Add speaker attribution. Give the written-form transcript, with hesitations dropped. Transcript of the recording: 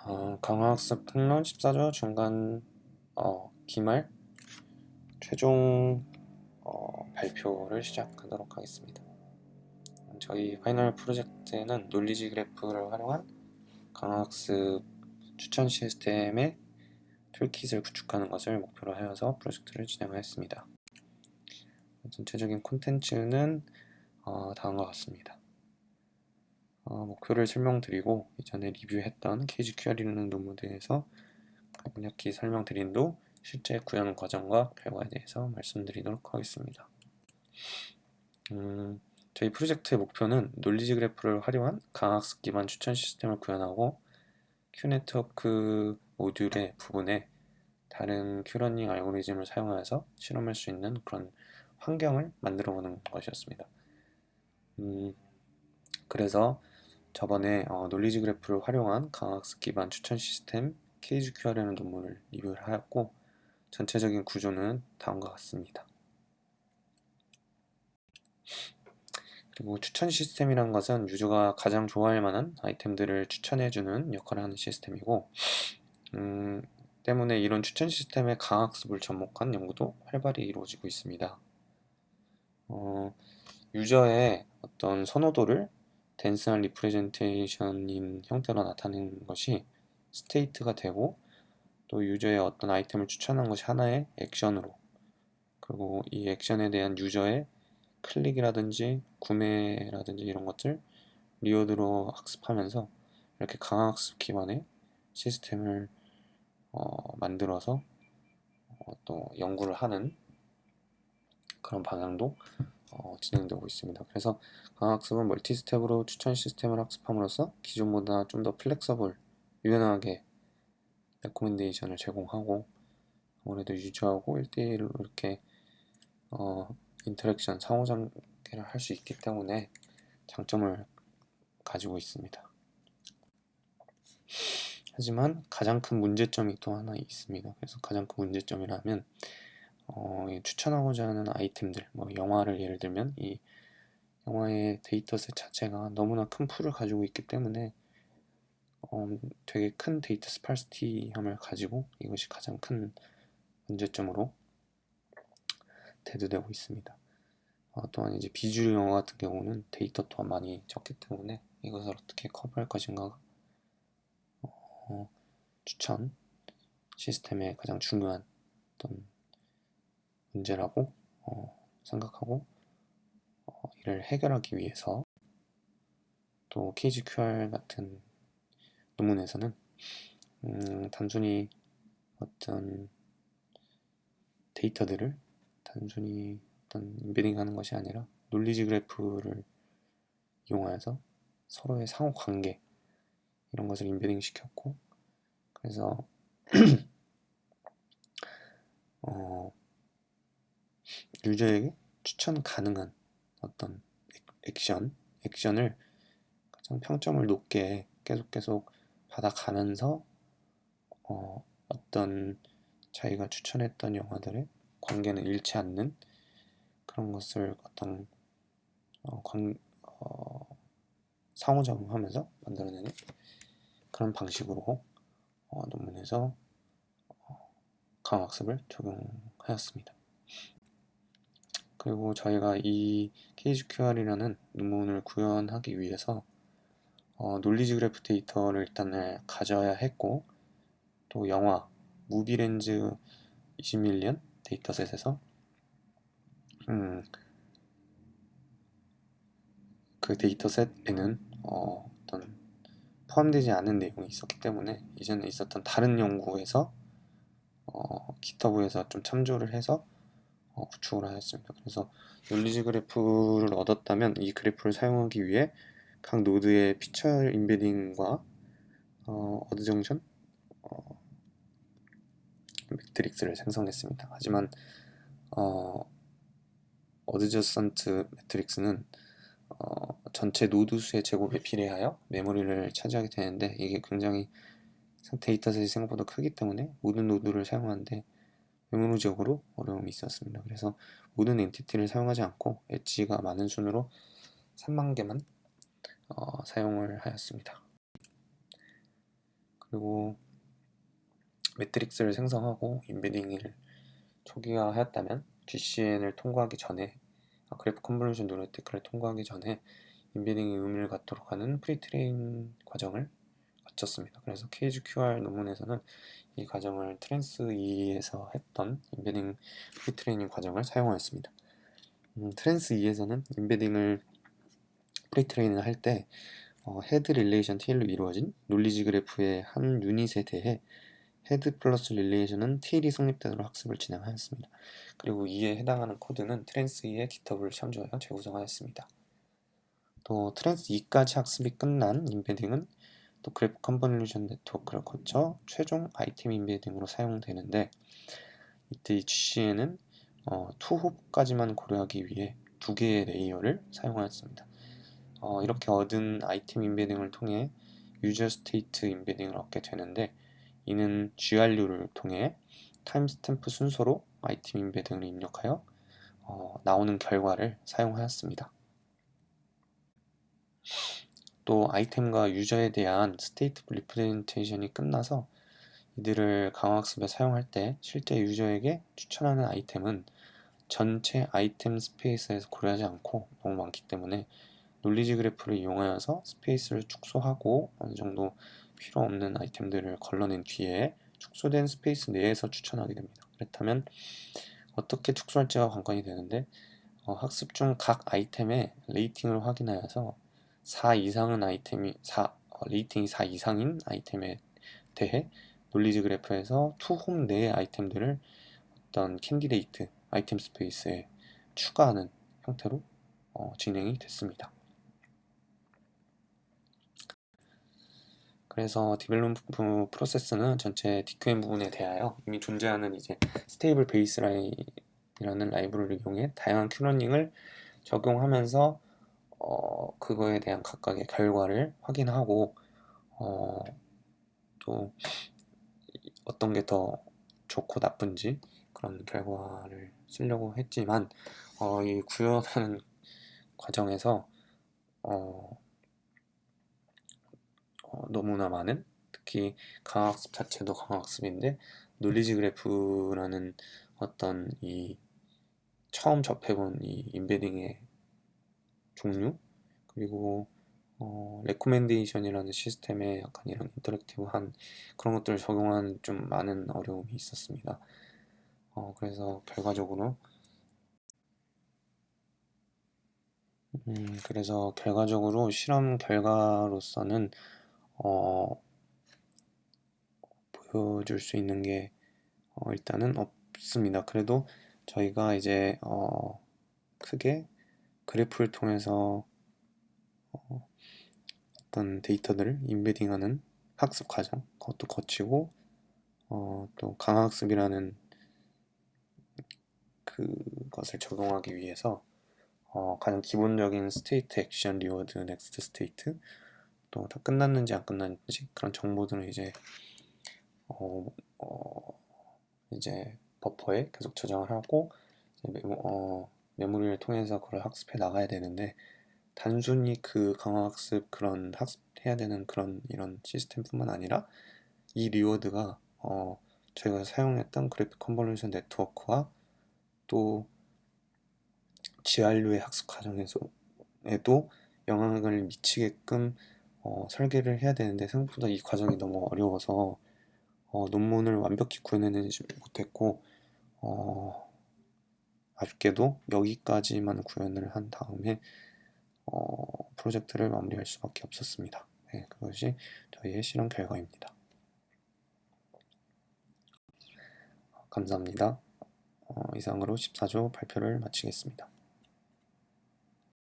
Speaker 1: 강화학습 평론 14조 중간 기말 최종 발표를 시작하도록 하겠습니다. 저희 파이널 프로젝트는 논리지 그래프를 활용한 강화학습 추천 시스템의 툴킷을 구축하는 것을 목표로 하여서 프로젝트를 진행하였습니다. 전체적인 콘텐츠는 다음과 같습니다. 목표를 설명드리고 이전에 리뷰했던 KGQR이라는 논문에 대해서 간략히 설명드린 후 실제 구현 과정과 결과에 대해서 말씀드리도록 하겠습니다. 저희 프로젝트의 목표는 논리지 그래프를 활용한 강학습 기반 추천 시스템을 구현하고 Q네트워크 모듈의 부분에 다른 Q러닝 알고리즘을 사용하여서 실험할 수 있는 그런 환경을 만들어 보는 것이었습니다. 그래서 저번에 논리지 그래프를 활용한 강학습 기반 추천 시스템 KGQR이라는 논문을 리뷰를 하였고 전체적인 구조는 다음과 같습니다. 그리고 추천 시스템이란 것은 유저가 가장 좋아할 만한 아이템들을 추천해주는 역할을 하는 시스템이고 때문에 이런 추천 시스템의 강학습을 접목한 연구도 활발히 이루어지고 있습니다. 유저의 어떤 선호도를 댄스한 리프레젠테이션인 형태로 나타내는 것이 스테이트가 되고 또 유저의 어떤 아이템을 추천한 것이 하나의 액션으로 그리고 이 액션에 대한 유저의 클릭이라든지 구매라든지 이런 것들 리워드로 학습하면서 이렇게 강학습 기반의 시스템을 만들어서 또 연구를 하는 그런 방향도 진행되고 있습니다. 그래서 강학습은 멀티스텝으로 추천 시스템을 학습함으로써 기존보다 좀 더 플렉서블, 유연하게 레코멘데이션을 제공하고 아무래도 유저하고 1대1로 이렇게 인터랙션, 상호작용을 할 수 있기 때문에 장점을 가지고 있습니다. 하지만 가장 큰 문제점이 또 하나 있습니다. 그래서 가장 큰 문제점이라면 추천하고자 하는 아이템들, 뭐 영화를 예를 들면 이 영화의 데이터셋 자체가 너무나 큰 풀을 가지고 있기 때문에 되게 큰 데이터 스파르시티함을 가지고 이것이 가장 큰 문제점으로 대두되고 있습니다. 또한 이제 비주류 영화 같은 경우는 데이터 또한 많이 적기 때문에 이것을 어떻게 커버할 것인가 추천 시스템의 가장 중요한 어떤 문제라고 생각하고 이를 해결하기 위해서 또 KGQR 같은 논문에서는 단순히 어떤 데이터들을 단순히 어떤 인베딩하는 것이 아니라 논리지 그래프를 이용하여서 서로의 상호 관계 이런 것을 인베딩 시켰고 그래서 유저에게 추천 가능한 어떤 액션을 가장 평점을 높게 계속 받아가면서 어떤 자기가 추천했던 영화들의 관계는 잃지 않는 그런 것을 어떤 상호작용하면서 만들어내는 그런 방식으로 논문에서 강학습을 적용하였습니다. 그리고 저희가 이 KGQR이라는 논문을 구현하기 위해서 논리지 그래프 데이터를 일단은 가져야 했고 또 영화 무비렌즈 21년 데이터셋에서 그 데이터셋에는 어떤 포함되지 않은 내용이 있었기 때문에 이전에 있었던 다른 연구에서 GitHub에서 좀 참조를 해서 구축을 하였습니다. 그래서 논리지 그래프를 얻었다면 이 그래프를 사용하기 위해 각 노드의 피처 인베딩과 어드 정션 매트릭스를 생성했습니다. 하지만 어드저선트 매트릭스는 전체 노드 수의 제곱에 비례하여 메모리를 차지하게 되는데 이게 굉장히 데이터셋이 생각보다 크기 때문에 모든 노드를 사용하는데 메모리적으로 어려움이 있었습니다. 그래서 모든 엔티티를 사용하지 않고 엣지가 많은 순으로 3만 개만 사용을 하였습니다. 그리고 매트릭스를 생성하고 인베딩을 초기화하였다면 GCN을 통과하기 전에 그래프 컨볼루션 뉴럴네트워크를 통과하기 전에 인베딩의 의미를 갖도록 하는 프리트레인 과정을 거쳤습니다. 그래서 KGQR 논문에서는 이 과정을 트랜스 2에서 했던 인베딩 프리트레이닝 과정을 사용하였습니다. 트랜스 2에서는 인베딩을 프리트레이닝을 할 때 헤드 릴레이션 테일로 이루어진 논리지 그래프의 한 유닛에 대해 헤드 플러스 릴레이션은 테일이 성립되도록 학습을 진행하였습니다. 그리고 이에 해당하는 코드는 트랜스 2의 GitHub을 참조하여 재구성하였습니다. 또 트랜스 2까지 학습이 끝난 인베딩은 또 그래프 컨볼루션 네트워크를 거쳐 최종 아이템 인베딩으로 사용되는데, 이때 이 GCN은 투홉까지만 고려하기 위해 두 개의 레이어를 사용하였습니다. 이렇게 얻은 아이템 인베딩을 통해 유저 스테이트 인베딩을 얻게 되는데, 이는 GRU를 통해 타임스탬프 순서로 아이템 인베딩을 입력하여 나오는 결과를 사용하였습니다. 또 아이템과 유저에 대한 스테이트 리프레젠테이션이 끝나서 이들을 강화학습에 사용할 때 실제 유저에게 추천하는 아이템은 전체 아이템 스페이스에서 고려하지 않고 너무 많기 때문에 논리지 그래프를 이용하여서 스페이스를 축소하고 어느 정도 필요 없는 아이템들을 걸러낸 뒤에 축소된 스페이스 내에서 추천하게 됩니다. 그렇다면 어떻게 축소할지가 관건이 되는데, 학습 중 각 아이템의 레이팅을 확인하여서 4 이상은 레이팅이 4 이상인 아이템에 대해 논리지 그래프에서 투홈 내의 아이템들을 어떤 캔디데이트 아이템 스페이스에 추가하는 형태로 진행이 됐습니다. 그래서 디벨롭먼트 프로세스는 전체 DQM 부분에 대하여 이미 존재하는 이제 스테이블 베이스라인이라는 라이브러리를 이용해 다양한 큐러닝을 적용하면서 그거에 대한 각각의 결과를 확인하고 또 어떤 게 더 좋고 나쁜지 그런 결과를 쓰려고 했지만, 이 구현하는 과정에서 너무나 많은, 특히 강학습 자체도 강학습인데 논리지 그래프라는 어떤 이 처음 접해본 이 인베딩의 종류, 그리고 레코멘데이션이라는 시스템에 약간 이런 인터랙티브한 그런 것들을 적용하는 좀 많은 어려움이 있었습니다. 그래서 결과적으로 실험 결과로서는 보여줄 수 있는 게 일단은 없습니다. 그래도 저희가 이제 크게 그래프를 통해서 어떤 데이터들을 인베딩하는 학습 과정, 그것도 거치고 또 강학습이라는 그것을 적용하기 위해서 가장 기본적인 스테이트, 액션, 리워드, 넥스트 스테이트, 또 다 끝났는지 안 끝났는지 그런 정보들을 이제 버퍼에 계속 저장을 하고 메모리를 통해서 그걸 학습해 나가야 되는데, 단순히 그 강화학습 그런 학습해야 되는 그런 이런 시스템뿐만 아니라 이 리워드가 저희가 사용했던 그래픽 컨볼루션 네트워크와 또 GRU의 학습 과정에도 영향을 미치게끔 설계를 해야 되는데, 생각보다 이 과정이 너무 어려워서 논문을 완벽히 구현해내지 못했고, 아쉽게도 여기까지만 구현을 한 다음에 프로젝트를 마무리할 수밖에 없었습니다. 네, 그것이 저희의 실험 결과입니다. 감사합니다. 이상으로 14조 발표를 마치겠습니다.